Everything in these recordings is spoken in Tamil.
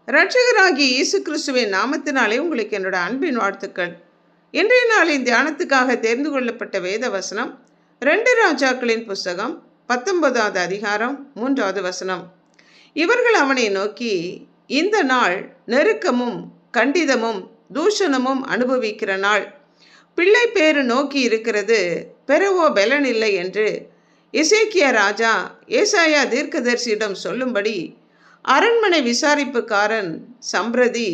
இரட்சகராகிய இயேசு கிறிஸ்துவின் நாமத்தினாலே உங்களுக்கு என்னோட அன்பின் வாழ்த்துக்கள். இன்றைய நாளின் தியானத்துக்காக தேர்ந்து கொள்ளப்பட்ட வேத வசனம் 2 ராஜாக்களின் புஸ்தகம் 19வது அதிகாரம் 3வது வசனம். இவர்கள் அவனை நோக்கி, இந்த நாள் நெருக்கமும் கண்டிதமும் தூஷணமும் அனுபவிக்கிற நாள், பிள்ளை பேறு நோக்கி இருக்கிறது, பெறவோ பலனில்லை என்று எசேக்கியா ராஜா ஏசாயா தீர்க்கதரிசியிடம் சொல்லும்படி அரண்மனை விசாரிப்புக்காரன் சம்பிரதி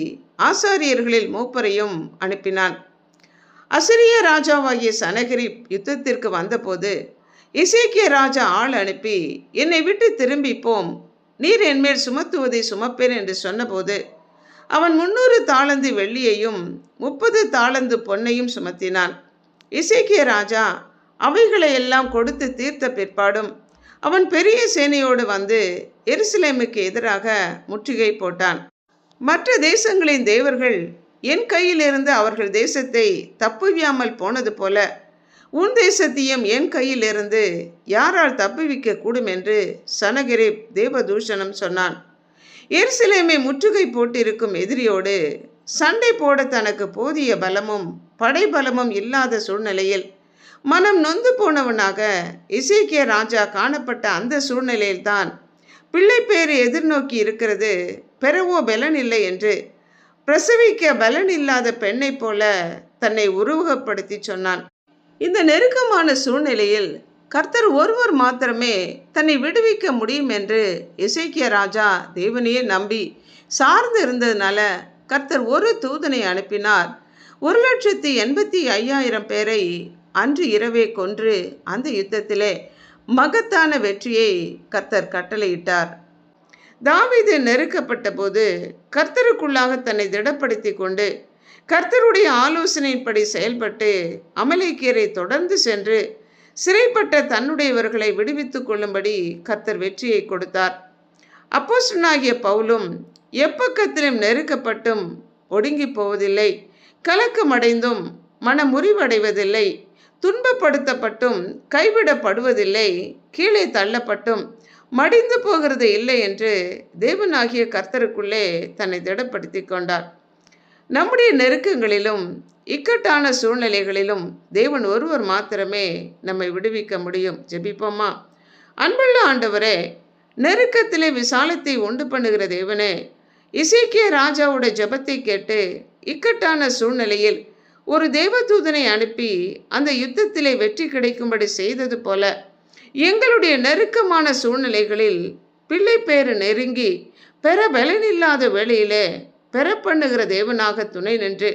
ஆசாரியர்களில் மூப்பரையும் அனுப்பினான். அசிரிய ராஜாவாகிய சனகரிப் யுத்தத்திற்கு வந்தபோது எசேக்கியா ராஜா ஆள் அனுப்பி, என்னை விட்டு திரும்பி போம், நீர் என்மேல் சுமத்துவதை சுமப்பேன் என்று சொன்னபோது அவன் 300 தாலந்து வெள்ளியையும் 30 தாலந்து பொன்னையும் சுமத்தினான். எசேக்கியா ராஜா அவைகளை எல்லாம் கொடுத்து தீர்த்த பிற்பாடும் அவன் பெரிய சேனையோடு வந்து எருசலேமுக்கு எதிராக முற்றுகை போட்டான். மற்ற தேசங்களின் தேவர்கள் என் கையிலிருந்து அவர்கள் தேசத்தை தப்புவியாமல் போனது போல உன் தேசத்தையும் என் கையிலிருந்து யாரால் தப்புவிக்க கூடும் என்று சனகரிப் தேவதூஷணம் சொன்னான். எருசலேமை முற்றுகை போட்டிருக்கும் எதிரியோடு சண்டை போட தனக்கு போதிய பலமும் படைபலமும் இல்லாத சூழ்நிலையில் மனம் நொந்து போனவனாக எசேக்கியா ராஜா காணப்பட்ட அந்த சூழ்நிலையில்தான் பிள்ளை பேறு எதிர்நோக்கி இருக்கிறது, பெறவோ பலன் இல்லை என்று பிரசவிக்க பலன் இல்லாத பெண்ணை போல தன்னை உருவகப்படுத்தி சொன்னான். இந்த நெருக்கமான சூழ்நிலையில் கர்த்தர் ஒருவர் மாத்திரமே தன்னை விடுவிக்க முடியும் என்று எசேக்கியா ராஜா தேவனையே நம்பி சார்ந்து இருந்ததுனால கர்த்தர் ஒரு தூதனை அனுப்பினார். 1,85,000 பேரை அன்று இரவே கொன்று அந்த யுத்தத்திலே மகத்தான வெற்றியை கர்த்தர் கட்டளையிட்டார். தாவீது நெருக்கப்பட்ட போது கர்த்தருக்குள்ளாக தன்னை திடப்படுத்தி கொண்டு கர்த்தருடைய ஆலோசனையின்படி செயல்பட்டு அமலேக்கியரை தொடர்ந்து சென்று சிறைப்பட்ட தன்னுடையவர்களை விடுவித்துக் கொள்ளும்படி கர்த்தர் வெற்றியை கொடுத்தார். அப்போஸ்தலனாகிய பவுலும் எப்பக்கத்திலும் நெருக்கப்பட்டும் ஒடுங்கி போவதில்லை, கலக்கமடைந்தும் மனமுறிவடைவதில்லை, துன்பப்படுத்தப்பட்டும் கைவிடப்படுவதில்லை, கீழே தள்ளப்பட்டும் மடிந்து போகிறது இல்லை என்று தேவனாகிய கர்த்தருக்குள்ளே தன்னை திடப்படுத்தி கொண்டார். நம்முடைய நெருக்கங்களிலும் இக்கட்டான சூழ்நிலைகளிலும் தேவன் ஒருவர் மாத்திரமே நம்மை விடுவிக்க முடியும். ஜெபிப்போமா. அன்புள்ள ஆண்டவரே, நெருக்கத்திலே விசாலத்தை உண்டு பண்ணுகிற தேவனே, எசேக்கியா ராஜாவோட ஜெபத்தை கேட்டு இக்கட்டான சூழ்நிலையில் ஒரு தேவதூதனை அனுப்பி அந்த யுத்தத்திலே வெற்றி கிடைக்கும்படி செய்தது போல எங்களுடைய நெருக்கமான சூழ்நிலைகளில் பிள்ளை பேறு நெருங்கி பெற பலனில்லாத வேளையிலே பெற பண்ணுகிற தேவனாக துணை நின்று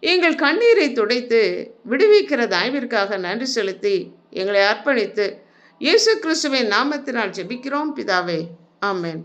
எங்கள் கண்ணீரை துடைத்து விடுவிக்கிற தயவிற்காக நன்றி செலுத்தி எங்களை அர்ப்பணித்து இயேசு கிறிஸ்துவின் நாமத்தினால் ஜெபிக்கிறோம் பிதாவே. ஆமென்.